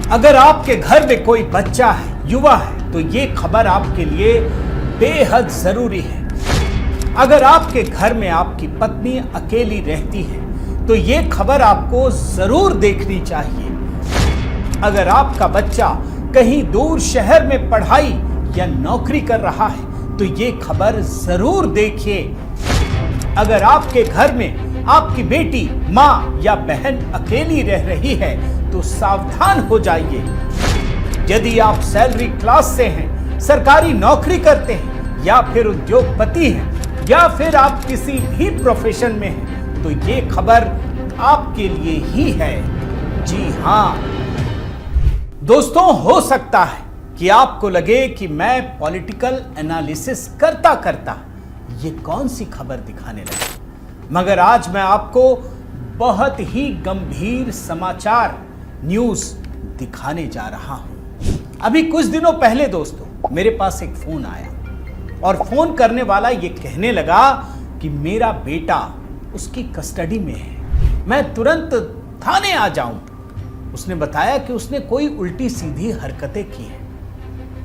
अगर आपके घर में कोई बच्चा है, युवा है, तो ये खबर आपके लिए बेहद जरूरी है। अगर आपके घर में आपकी पत्नी अकेली रहती है तो ये खबर आपको जरूर देखनी चाहिए। अगर आपका बच्चा कहीं दूर शहर में पढ़ाई या नौकरी कर रहा है तो ये खबर जरूर देखिए। अगर आपके घर में आपकी बेटी, माँ या बहन अकेली रह रही है तो सावधान हो जाइए। यदि आप सैलरी क्लास से हैं, सरकारी नौकरी करते हैं या फिर उद्योगपति हैं या फिर आप किसी भी प्रोफेशन में हैं तो ये खबर आपके लिए ही है। जी हां दोस्तों, हो सकता है कि आपको लगे कि मैं पॉलिटिकल एनालिसिस करता करता ये कौन सी खबर दिखाने लगा, मगर आज मैं आपको बहुत ही गंभीर समाचार न्यूज दिखाने जा रहा हूं। अभी कुछ दिनों पहले दोस्तों मेरे पास एक फोन आया और फोन करने वाला ये कहने लगा कि मेरा बेटा उसकी कस्टडी में है, मैं तुरंत थाने आ जाऊं। उसने बताया कि उसने कोई उल्टी सीधी हरकतें की हैं।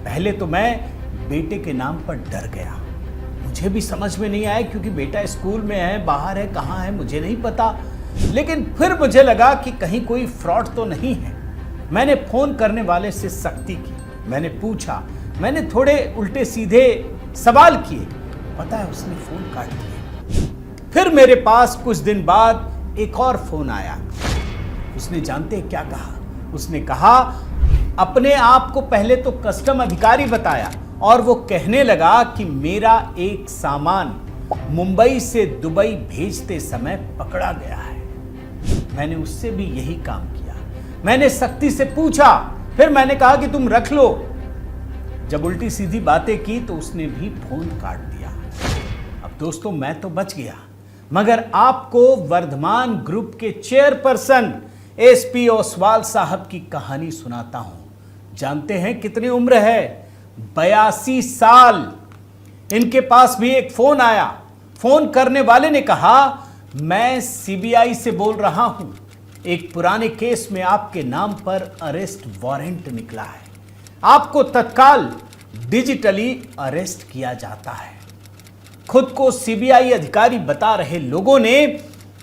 पहले तो मैं बेटे के नाम पर डर गया, मुझे भी समझ में नहीं आया क्योंकि बेटा स्कूल में है, बाहर है, कहाँ है मुझे नहीं पता। लेकिन फिर मुझे लगा कि कहीं कोई फ्रॉड तो नहीं है। मैंने फोन करने वाले से सख्ती की, मैंने पूछा, मैंने थोड़े उल्टे सीधे सवाल किए। पता है उसने फोन काट दिया। फिर मेरे पास कुछ दिन बाद एक और फोन आया। उसने जानते क्या कहा? उसने कहा अपने आप को पहले तो कस्टम अधिकारी बताया और वो कहने लगा कि मेरा एक सामान मुंबई से दुबई भेजते समय पकड़ा गया है। मैंने उससे भी यही काम किया। मैंने सख्ती से पूछा, फिर मैंने कहा कि तुम रख लो। जब उल्टी सीधी बातें की तो उसने भी फोन काट दिया। अब दोस्तों मैं तो बच गया, मगर आपको वर्धमान ग्रुप के चेयरपर्सन एसपी ओसवाल साहब की कहानी सुनाता हूं। जानते हैं कितनी उम्र है? 82 साल। इनके पास भी एक फोन आया। फोन करने वाले ने कहा मैं सीबीआई से बोल रहा हूं, एक पुराने केस में आपके नाम पर अरेस्ट वारंट निकला है, आपको तत्काल डिजिटली अरेस्ट किया जाता है। खुद को सीबीआई अधिकारी बता रहे लोगों ने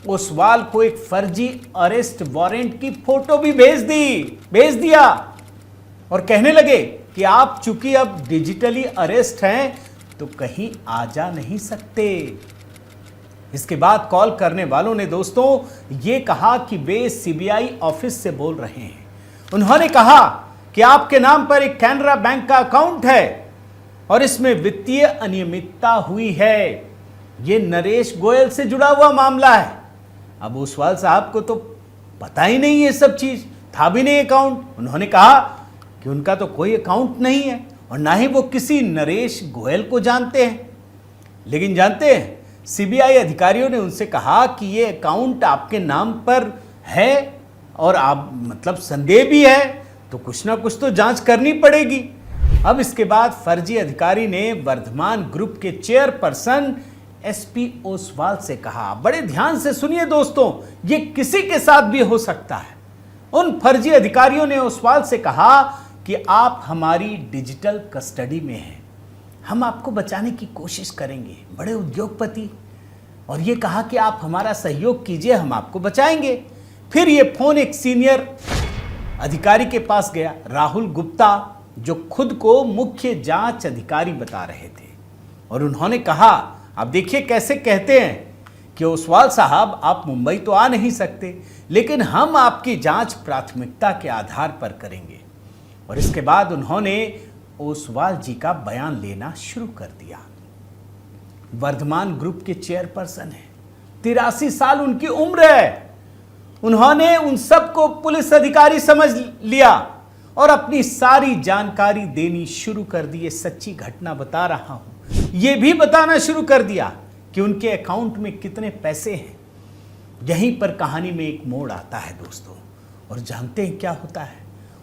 ओसवाल को एक फर्जी अरेस्ट वारंट की फोटो भी भेज दिया और कहने लगे कि आप चूंकि अब डिजिटली अरेस्ट हैं तो कहीं आ जा नहीं सकते। इसके बाद कॉल करने वालों ने दोस्तों ये कहा कि वे सीबीआई ऑफिस से बोल रहे हैं। उन्होंने कहा कि आपके नाम पर एक कैनरा बैंक का अकाउंट है और इसमें वित्तीय अनियमितता हुई है। यह नरेश गोयल से जुड़ा हुआ मामला है। अब ओसवाल साहब को तो पता ही नहीं ये सब चीज, था भी नहीं अकाउंट। उन्होंने कहा कि उनका तो कोई अकाउंट नहीं है और ना ही वो किसी नरेश गोयल को जानते हैं। लेकिन जानते हैं सीबीआई अधिकारियों ने उनसे कहा कि ये अकाउंट आपके नाम पर है और आप मतलब संदेह भी है तो कुछ ना कुछ तो जांच करनी पड़ेगी। अब इसके बाद फर्जी अधिकारी ने वर्धमान ग्रुप के चेयरपर्सन एसपी ओसवाल से कहा, बड़े ध्यान से सुनिए दोस्तों, ये किसी के साथ भी हो सकता है। उन फर्जी अधिकारियों ने ओसवाल से कहा कि आप हमारी डिजिटल कस्टडी में हैं, हम आपको बचाने की कोशिश करेंगे, बड़े उद्योगपति, और ये कहा कि आप हमारा सहयोग कीजिए, हम आपको बचाएंगे। फिर ये फोन एक सीनियर अधिकारी के पास गया, राहुल गुप्ता, जो खुद को मुख्य जांच अधिकारी बता रहे थे, और उन्होंने कहा, आप देखिए कैसे कहते हैं कि ओसवाल साहब आप मुंबई तो आ नहीं सकते, लेकिन हम आपकी जांच प्राथमिकता के आधार पर करेंगे। और इसके बाद उन्होंने ओसवाल जी का बयान लेना शुरू कर दिया। वर्धमान ग्रुप के चेयरपर्सन है, 83 साल उनकी उम्र है। उन्होंने उन सबको पुलिस अधिकारी समझ लिया और अपनी सारी जानकारी देनी शुरू कर दी। ये सच्ची घटना बता रहा हूं। ये भी बताना शुरू कर दिया कि उनके अकाउंट में कितने पैसे हैं। यहीं पर कहानी में एक मोड़ आता है दोस्तों, और जानते हैं क्या होता है?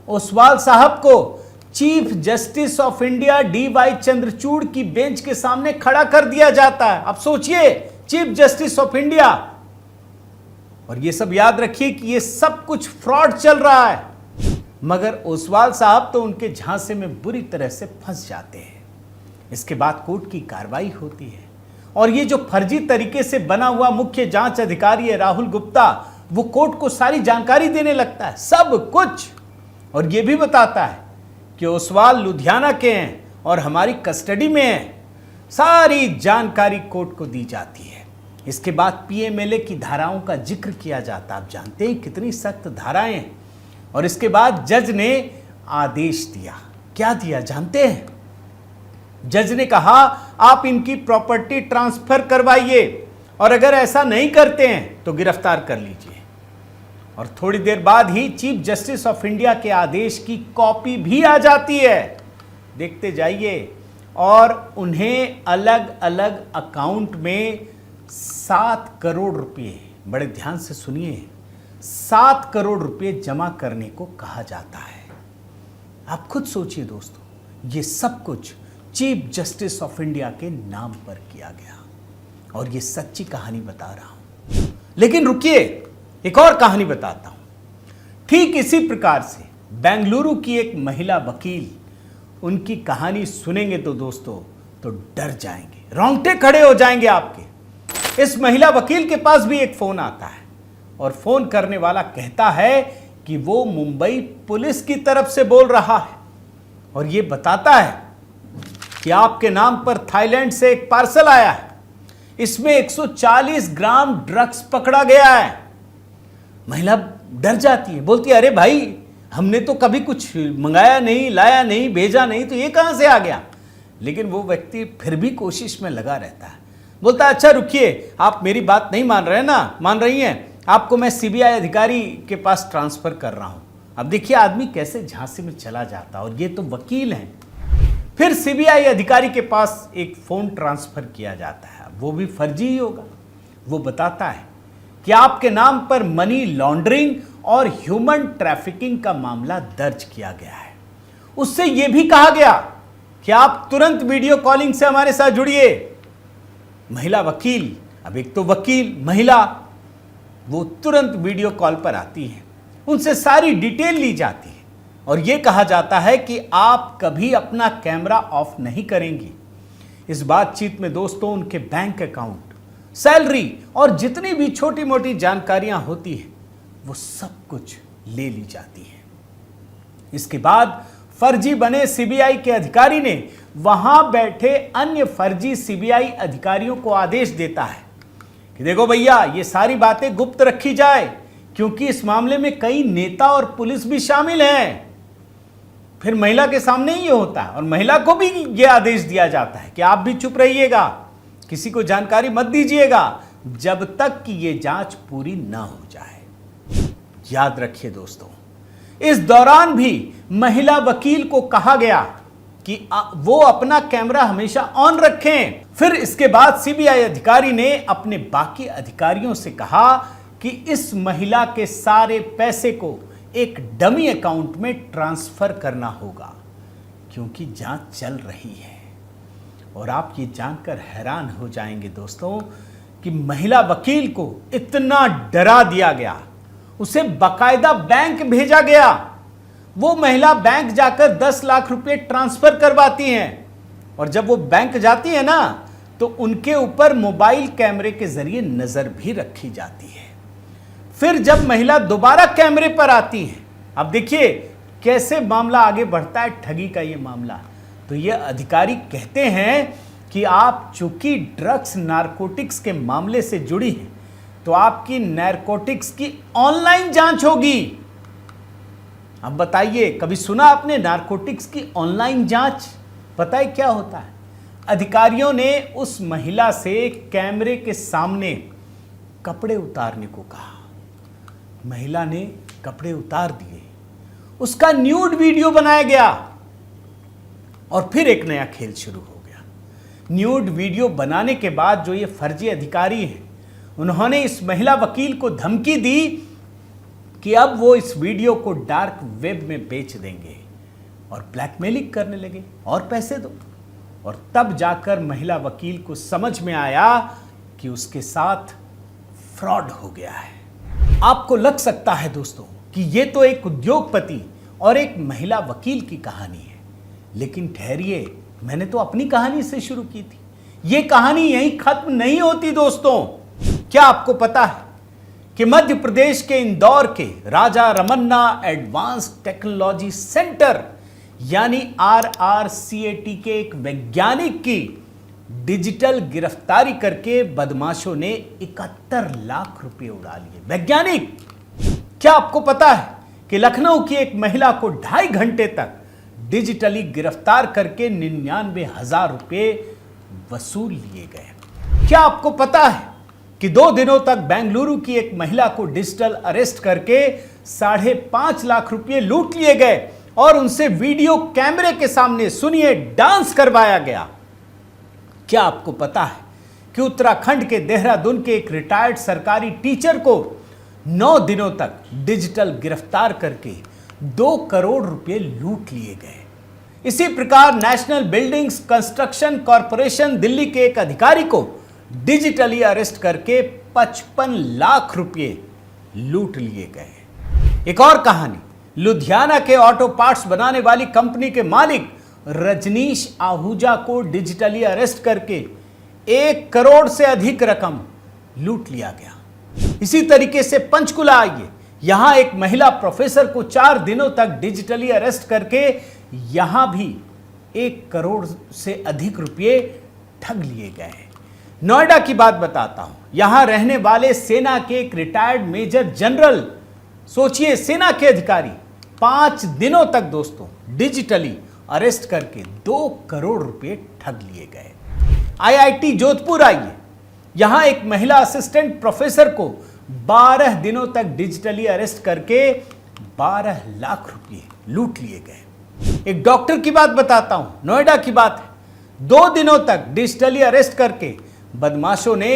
ओसवाल साहब को chief justice of India D.Y.. Chandrachud की बेंच के सामने खड़ा कर दिया जाता है। अब सोचिए, चीफ जस्टिस ऑफ इंडिया। और ये सब याद रखिए कि ये सब कुछ फ्रॉड चल रहा है। मगर ओसवाल साहब तो उनके झांसे में बुरी तरह से फंस जाते हैं। इसके बाद कोर्ट की कार्रवाई होती है और ये जो फर्जी तरीके से बना हुआ मुख्य जांच अधिकारी है राहुल गुप्ता, वो कोर्ट को सारी जानकारी देने लगता है, सब कुछ, और ये भी बताता है कि ओसवाल लुधियाना के हैं और हमारी कस्टडी में हैं। सारी जानकारी कोर्ट को दी जाती है। इसके बाद पीएमएलए की धाराओं का जिक्र किया जाता है। आप जानते हैं कितनी सख्त धाराएं हैं। और इसके बाद जज ने आदेश दिया। क्या दिया जानते हैं? जज ने कहा आप इनकी प्रॉपर्टी ट्रांसफर करवाइए और अगर ऐसा नहीं करते हैं तो गिरफ्तार कर लीजिए। और थोड़ी देर बाद ही चीफ जस्टिस ऑफ इंडिया के आदेश की कॉपी भी आ जाती है। देखते जाइए। और उन्हें अलग अलग अकाउंट में 7 करोड़ रुपए, बड़े ध्यान से सुनिए, 7 करोड़ रुपए जमा करने को कहा जाता है। आप खुद सोचिए दोस्तों, ये सब कुछ चीफ जस्टिस ऑफ इंडिया के नाम पर किया गया और ये सच्ची कहानी बता रहा हूं। लेकिन रुकिए, एक और कहानी बताता हूं। ठीक इसी प्रकार से बेंगलुरु की एक महिला वकील, उनकी कहानी सुनेंगे तो दोस्तों तो डर जाएंगे, रोंगटे खड़े हो जाएंगे आपके। इस महिला वकील के पास भी एक फोन आता है और फोन करने वाला कहता है कि वो मुंबई पुलिस की तरफ से बोल रहा है और ये बताता है कि आपके नाम पर थाईलैंड से एक पार्सल आया है, इसमें 140 ग्राम ड्रग्स पकड़ा गया है। महिला डर जाती है, बोलती है अरे भाई हमने तो कभी कुछ मंगाया नहीं, लाया नहीं, भेजा नहीं, तो ये कहां से आ गया। लेकिन वो व्यक्ति फिर भी कोशिश में लगा रहता है, बोलता है अच्छा रुकिए, आप मेरी बात नहीं मान रहे ना, मान रही हैं, आपको मैं सीबीआई अधिकारी के पास ट्रांसफर कर रहा हूं। अब देखिए आदमी कैसे झांसे में चला जाता, और ये तो वकील हैं। फिर सीबीआई अधिकारी के पास एक फोन ट्रांसफर किया जाता है, वो भी फर्जी ही होगा। वो बताता है कि आपके नाम पर मनी लॉन्ड्रिंग और ह्यूमन ट्रैफिकिंग का मामला दर्ज किया गया है। उससे यह भी कहा गया कि आप तुरंत वीडियो कॉलिंग से हमारे साथ जुड़िए। महिला वकील, अब एक तो वकील महिला, वो तुरंत वीडियो कॉल पर आती है, उनसे सारी डिटेल ली जाती है और यह कहा जाता है कि आप कभी अपना कैमरा ऑफ नहीं करेंगी। इस बातचीत में दोस्तों उनके बैंक अकाउंट, सैलरी और जितनी भी छोटी मोटी जानकारियां होती हैं वो सब कुछ ले ली जाती है। इसके बाद फर्जी बने सीबीआई के अधिकारी ने वहां बैठे अन्य फर्जी सीबीआई अधिकारियों को आदेश देता है कि देखो भैया ये सारी बातें गुप्त रखी जाए, क्योंकि इस मामले में कई नेता और पुलिस भी शामिल हैं। फिर महिला के सामने ही ये होता है और महिला को भी ये आदेश दिया जाता है कि आप भी चुप रहिएगा, किसी को जानकारी मत दीजिएगा जब तक कि ये जांच पूरी ना हो जाए। याद रखिए दोस्तों, इस दौरान भी महिला वकील को कहा गया कि वो अपना कैमरा हमेशा ऑन रखें। फिर इसके बाद सीबीआई अधिकारी ने अपने बाकी अधिकारियों से कहा कि इस महिला के सारे पैसे को एक डमी अकाउंट में ट्रांसफर करना होगा, क्योंकि जांच चल रही है। और आप ये जानकर हैरान हो जाएंगे दोस्तों कि महिला वकील को इतना डरा दिया गया, उसे बकायदा बैंक भेजा गया। वो महिला बैंक जाकर 10 लाख रुपए ट्रांसफर करवाती हैं और जब वो बैंक जाती है ना तो उनके ऊपर मोबाइल कैमरे के जरिए नजर भी रखी जाती है। फिर जब महिला दोबारा कैमरे पर आती है, अब देखिए कैसे मामला आगे बढ़ता है, ठगी का ये मामला। तो ये अधिकारी कहते हैं कि आप चूंकि ड्रग्स नारकोटिक्स के मामले से जुड़ी हैं तो आपकी नारकोटिक्स की ऑनलाइन जांच होगी। अब बताइए, कभी सुना आपने नारकोटिक्स की ऑनलाइन जांच? पता है क्या होता है? अधिकारियों ने उस महिला से कैमरे के सामने कपड़े उतारने को कहा। महिला ने कपड़े उतार दिए, उसका न्यूड वीडियो बनाया गया और फिर एक नया खेल शुरू हो गया। न्यूड वीडियो बनाने के बाद जो ये फर्जी अधिकारी हैं, उन्होंने इस महिला वकील को धमकी दी कि अब वो इस वीडियो को डार्क वेब में बेच देंगे और ब्लैकमेलिंग करने लगे और पैसे दो। और तब जाकर महिला वकील को समझ में आया कि उसके साथ फ्रॉड हो गया है। आपको लग सकता है दोस्तों कि ये तो एक उद्योगपति और एक महिला वकील की कहानी है। लेकिन ठहरिए, मैंने तो अपनी कहानी से शुरू की थी। यह कहानी यहीं खत्म नहीं होती दोस्तों। क्या आपको पता है कि मध्य प्रदेश के इंदौर के Raja Ramanna advanced technology centre यानी RRCAT के एक वैज्ञानिक की डिजिटल गिरफ्तारी करके बदमाशों ने 71 लाख रुपए उड़ा लिए। वैज्ञानिक, क्या आपको पता है कि लखनऊ की एक महिला को 2.5 घंटे तक डिजिटली गिरफ्तार करके 99,000 रुपए वसूल लिए गए। क्या आपको पता है कि 2 दिनों तक बेंगलुरु की एक महिला को डिजिटल अरेस्ट करके 5.5 लाख रुपए लूट लिए गए और उनसे वीडियो कैमरे के सामने, सुनिए, डांस करवाया गया। क्या आपको पता है कि उत्तराखंड के देहरादून के एक रिटायर्ड सरकारी टीचर को 9 दिनों तक डिजिटल गिरफ्तार करके 2 करोड़ रुपए लूट लिए गए। इसी प्रकार national buildings construction corporation Delhi के एक अधिकारी को डिजिटली अरेस्ट करके 55 लाख रुपए लूट लिए गए। एक और कहानी, लुधियाना के ऑटो पार्ट्स बनाने वाली कंपनी के मालिक रजनीश आहूजा को डिजिटली अरेस्ट करके 1 करोड़ से अधिक रकम लूट लिया गया। इसी तरीके से पंचकुला आइए, यहां एक महिला प्रोफेसर को 4 दिनों तक डिजिटली अरेस्ट करके यहां भी 1 करोड़ से अधिक रुपए ठग लिए गए। नोएडा की बात बताता हूं, यहां रहने वाले सेना के एक रिटायर्ड मेजर जनरल, सोचिए, सेना के अधिकारी 5 दिनों तक दोस्तों डिजिटली अरेस्ट करके 2 करोड़ रुपए ठग लिए गए। IIT जोधपुर आइए, यहां एक महिला असिस्टेंट प्रोफेसर को 12 दिनों तक डिजिटली अरेस्ट करके 12 लाख रुपए लूट लिए गए। एक डॉक्टर की बात बताता हूं, नोएडा की बात है, 2 दिनों तक डिजिटली अरेस्ट करके बदमाशों ने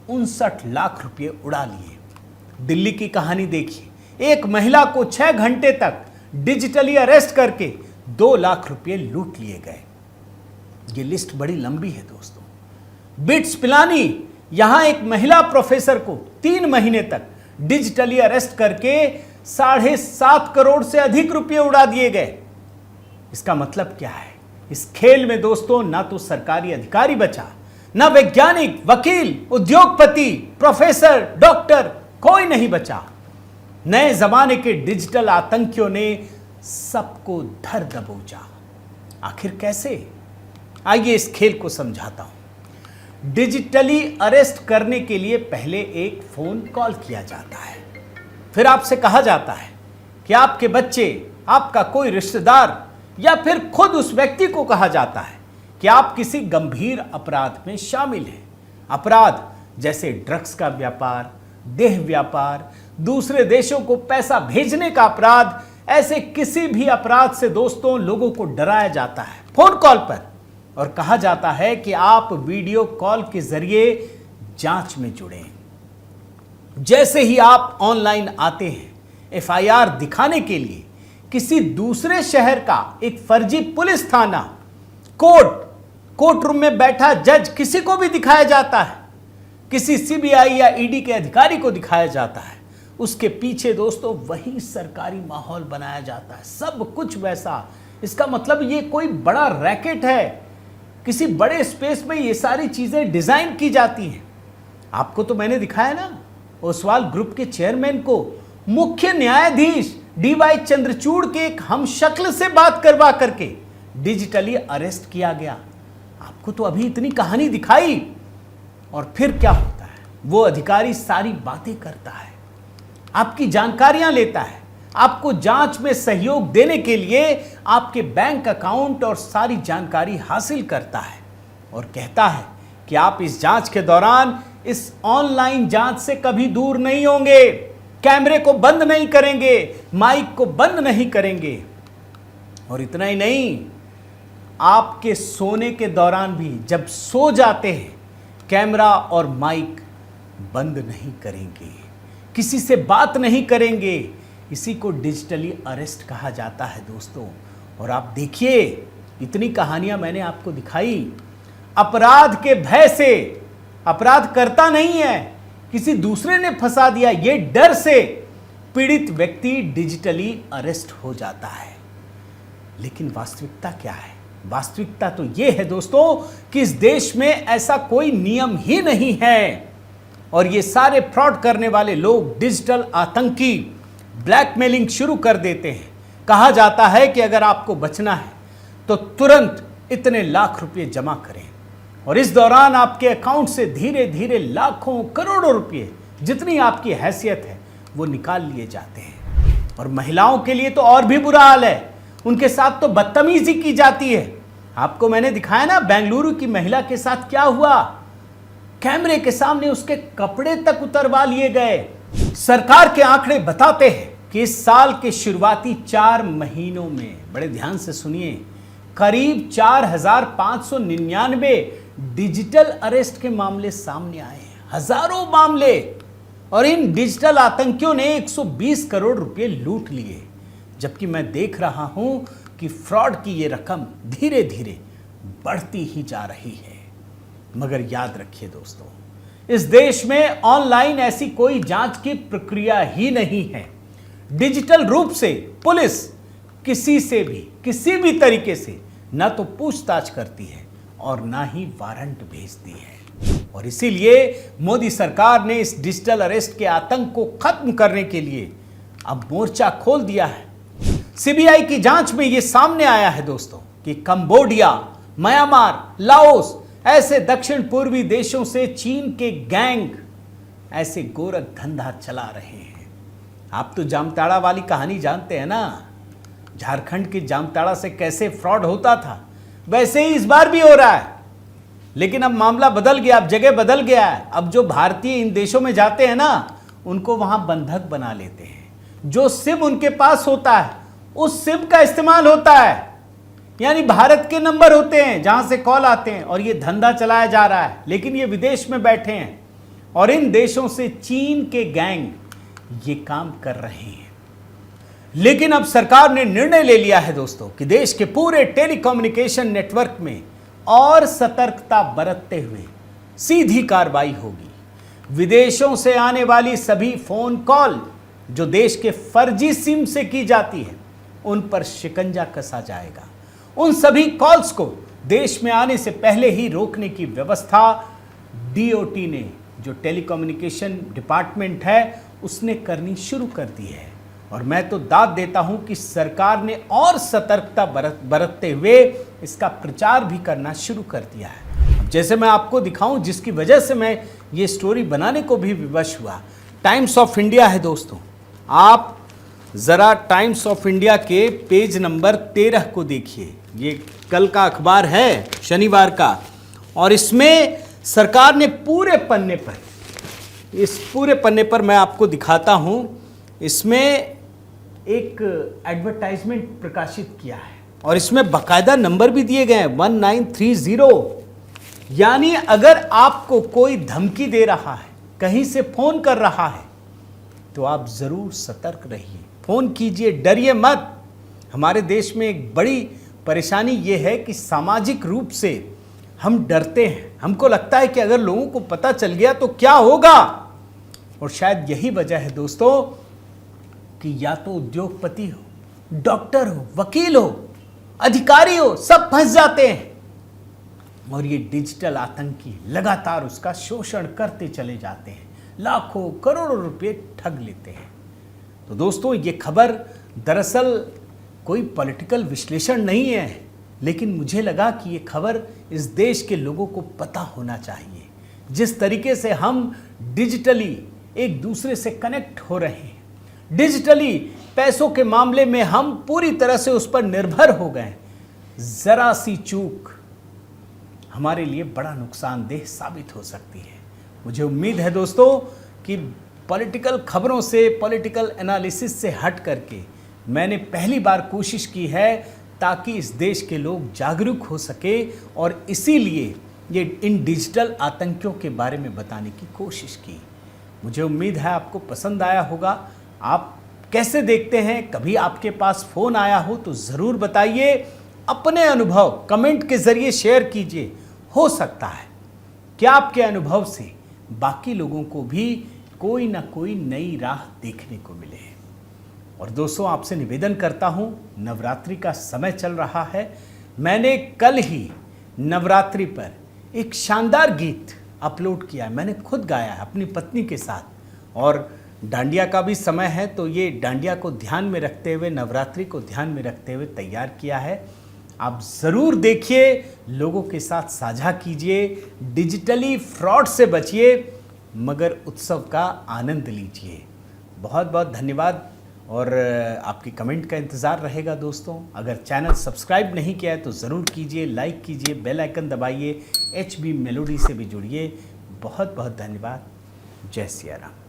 59 लाख रुपए उड़ा लिए। दिल्ली की कहानी देखिए, एक महिला को 6 घंटे तक डिजिटली अरेस्ट करके 2 लाख रुपए लूट लिए गए। ये लिस्ट बड़ी लंबी है दोस्तों। बिट्स पिलानी, यहां एक महिला प्रोफेसर को 3 महीने तक डिजिटली अरेस्ट करके 7.5 करोड़ से अधिक रुपए उड़ा दिए गए। इसका मतलब क्या है? इस खेल में दोस्तों ना तो सरकारी अधिकारी बचा, ना वैज्ञानिक, वकील, उद्योगपति, प्रोफेसर, डॉक्टर, कोई नहीं बचा। नए जमाने के डिजिटल आतंकियों ने सबको धर दबोचा। आखिर कैसे? आइए इस खेल को समझाता हूं। डिजिटली अरेस्ट करने के लिए पहले एक फोन कॉल किया जाता है, फिर आपसे कहा जाता है कि आपके बच्चे, आपका कोई रिश्तेदार या फिर खुद उस व्यक्ति को कहा जाता है कि आप किसी गंभीर अपराध में शामिल हैं। अपराध जैसे ड्रग्स का व्यापार, देह व्यापार, दूसरे देशों को पैसा भेजने का अपराध, ऐसे किसी भी अपराध से दोस्तों लोगों को डराया जाता है फोन कॉल पर और कहा जाता है कि आप वीडियो कॉल के जरिए जांच में जुड़े। जैसे ही आप ऑनलाइन आते हैं, FIR दिखाने के लिए किसी दूसरे शहर का एक फर्जी पुलिस थाना, कोर्ट रूम में बैठा जज, किसी को भी दिखाया जाता है, किसी CBI या ED के अधिकारी को दिखाया जाता है। उसके पीछे दोस्तों वही सरकारी माहौल बनाया जाता है, सब कुछ वैसा। इसका मतलब ये कोई बड़ा रैकेट है, किसी बड़े स्पेस में ये सारी चीजें डिजाइन की जाती हैं। आपको तो मैंने दिखाया ना, ओसवाल ग्रुप के चेयरमैन को मुख्य न्यायाधीश DY चंद्रचूड़ के एक हमशक्ल से बात करवा करके डिजिटली अरेस्ट किया गया। आपको तो अभी इतनी कहानी दिखाई, और फिर क्या होता है? वो अधिकारी सारी बातें करता है, आपकी जानकारियां लेता है, आपको जांच में सहयोग देने के लिए आपके बैंक अकाउंट और सारी जानकारी हासिल करता है और कहता है कि आप इस जांच के दौरान इस ऑनलाइन जांच से कभी दूर नहीं होंगे, कैमरे को बंद नहीं करेंगे, माइक को बंद नहीं करेंगे। और इतना ही नहीं, आपके सोने के दौरान भी जब सो जाते हैं, कैमरा और माइक बंद नहीं करेंगे, किसी से बात नहीं करेंगे। इसी को डिजिटली अरेस्ट कहा जाता है दोस्तों। और आप देखिए, इतनी कहानियां मैंने आपको दिखाई। अपराध के भय से, अपराध करता नहीं है, किसी दूसरे ने फंसा दिया, ये डर से पीड़ित व्यक्ति डिजिटली अरेस्ट हो जाता है। लेकिन वास्तविकता क्या है? वास्तविकता तो यह है दोस्तों कि इस देश में ऐसा कोई नियम ही नहीं है और ये सारे फ्रॉड करने वाले लोग डिजिटल आतंकी ब्लैकमेलिंग शुरू कर देते हैं। कहा जाता है कि अगर आपको बचना है तो तुरंत इतने लाख रुपए जमा करें और इस दौरान आपके अकाउंट से धीरे धीरे लाखों करोड़ों रुपए जितनी आपकी हैसियत है वो निकाल लिए जाते हैं। और महिलाओं के लिए तो और भी बुरा हाल है, उनके साथ तो बदतमीजी की जाती है। आपको मैंने दिखाया ना बेंगलुरु की महिला के साथ क्या हुआ, कैमरे के सामने उसके कपड़े तक उतरवा लिए गए। सरकार के आंकड़े बताते हैं कि इस साल के शुरुआती 4 महीनों में, बड़े ध्यान से सुनिए, करीब 4,599 डिजिटल अरेस्ट के मामले सामने आए हैं। हजारों मामले। और इन डिजिटल आतंकियों ने 120 करोड़ रुपए लूट लिए। जबकि मैं देख रहा हूं कि फ्रॉड की ये रकम धीरे धीरे बढ़ती ही जा रही है। मगर याद रखिए दोस्तों, इस देश में ऑनलाइन ऐसी कोई जांच की प्रक्रिया ही नहीं है। डिजिटल रूप से पुलिस किसी से भी किसी भी तरीके से ना तो पूछताछ करती है और ना ही वारंट भेजती है। और इसीलिए मोदी सरकार ने इस डिजिटल अरेस्ट के आतंक को खत्म करने के लिए अब मोर्चा खोल दिया है। सीबीआई की जांच में यह सामने आया है दोस्तों कि कंबोडिया, म्यांमार, लाओस ऐसे दक्षिण पूर्वी देशों से चीन के गैंग ऐसे गोरख धंधा चला रहे हैं। आप तो जामताड़ा वाली कहानी जानते हैं ना, झारखंड के जामताड़ा से कैसे फ्रॉड होता था, वैसे ही इस बार भी हो रहा है। लेकिन अब मामला बदल गया, अब जगह बदल गया है। अब जो भारतीय इन देशों में जाते हैं ना, उनको वहां बंधक बना लेते हैं। जो सिम उनके पास होता है उस सिम का इस्तेमाल होता है, यानी भारत के नंबर होते हैं जहां से कॉल आते हैं और ये धंधा चलाया जा रहा है। लेकिन ये विदेश में बैठे हैं और इन देशों से चीन के गैंग ये काम कर रहे हैं। लेकिन अब सरकार ने निर्णय ले लिया है दोस्तों कि देश के पूरे टेलीकम्युनिकेशन नेटवर्क में और सतर्कता बरतते हुए सीधी कार्रवाई होगी। विदेशों से आने वाली सभी फोन कॉल जो देश के फर्जी सिम से की जाती है उन पर शिकंजा कसा जाएगा। उन सभी कॉल्स को देश में आने से पहले ही रोकने की व्यवस्था डीओटी ने, जो टेलीकम्युनिकेशन डिपार्टमेंट है, उसने करनी शुरू कर दी है। और मैं तो दाद देता हूं कि सरकार ने और सतर्कता बरतते हुए इसका प्रचार भी करना शुरू कर दिया है। अब जैसे मैं आपको दिखाऊं, जिसकी वजह से मैं ये स्टोरी बनाने को भी विवश हुआ, टाइम्स ऑफ इंडिया है दोस्तों। आप ज़रा टाइम्स ऑफ इंडिया के पेज नंबर 13 को देखिए। ये कल का अखबार है, शनिवार का, और इसमें सरकार ने पूरे पन्ने पर, इस पूरे पन्ने पर मैं आपको दिखाता हूं, इसमें एक एडवर्टाइजमेंट प्रकाशित किया है और इसमें बाकायदा नंबर भी दिए गए हैं 1930। यानी अगर आपको कोई धमकी दे रहा है, कहीं से फोन कर रहा है, तो आप जरूर सतर्क रहिए, फोन कीजिए, डरिए मत। हमारे देश में एक बड़ी परेशानी यह है कि सामाजिक रूप से हम डरते हैं। हमको लगता है कि अगर लोगों को पता चल गया तो क्या होगा। और शायद यही वजह है दोस्तों कि या तो उद्योगपति हो, डॉक्टर हो, वकील हो, अधिकारी हो, सब फंस जाते हैं और ये डिजिटल आतंकी लगातार उसका शोषण करते चले जाते हैं, लाखों करोड़ों रुपए ठग लेते हैं। तो दोस्तों, ये खबर दरअसल कोई पॉलिटिकल विश्लेषण नहीं है, लेकिन मुझे लगा कि ये खबर इस देश के लोगों को पता होना चाहिए। जिस तरीके से हम डिजिटली एक दूसरे से कनेक्ट हो रहे हैं, डिजिटली पैसों के मामले में हम पूरी तरह से उस पर निर्भर हो गए, जरा सी चूक हमारे लिए बड़ा नुकसानदेह साबित हो सकती है। मुझे उम्मीद है दोस्तों कि पॉलिटिकल खबरों से, पॉलिटिकल एनालिसिस से हट करके मैंने पहली बार कोशिश की है ताकि इस देश के लोग जागरूक हो सके, और इसीलिए ये इन डिजिटल आतंकियों के बारे में बताने की कोशिश की। मुझे उम्मीद है आपको पसंद आया होगा। आप कैसे देखते हैं? कभी आपके पास फ़ोन आया हो तो ज़रूर बताइए, अपने अनुभव कमेंट के ज़रिए शेयर कीजिए। हो सकता है कि आपके अनुभव से बाकी लोगों को भी कोई ना कोई नई राह देखने को मिले। और दोस्तों आपसे निवेदन करता हूं, नवरात्रि का समय चल रहा है। मैंने कल ही नवरात्रि पर एक शानदार गीत अपलोड किया है, मैंने खुद गाया है अपनी पत्नी के साथ। और डांडिया का भी समय है, तो ये डांडिया को ध्यान में रखते हुए, नवरात्रि को ध्यान में रखते हुए तैयार किया है। आप ज़रूर देखिए, लोगों के साथ साझा कीजिए, डिजिटली फ्रॉड से बचिए, मगर उत्सव का आनंद लीजिए। बहुत बहुत धन्यवाद और आपकी कमेंट का इंतज़ार रहेगा दोस्तों। अगर चैनल सब्सक्राइब नहीं किया है तो ज़रूर कीजिए, लाइक कीजिए, बेल आइकन दबाइए, HB मेलोडी से भी जुड़िए। बहुत बहुत धन्यवाद। जय सिया राम।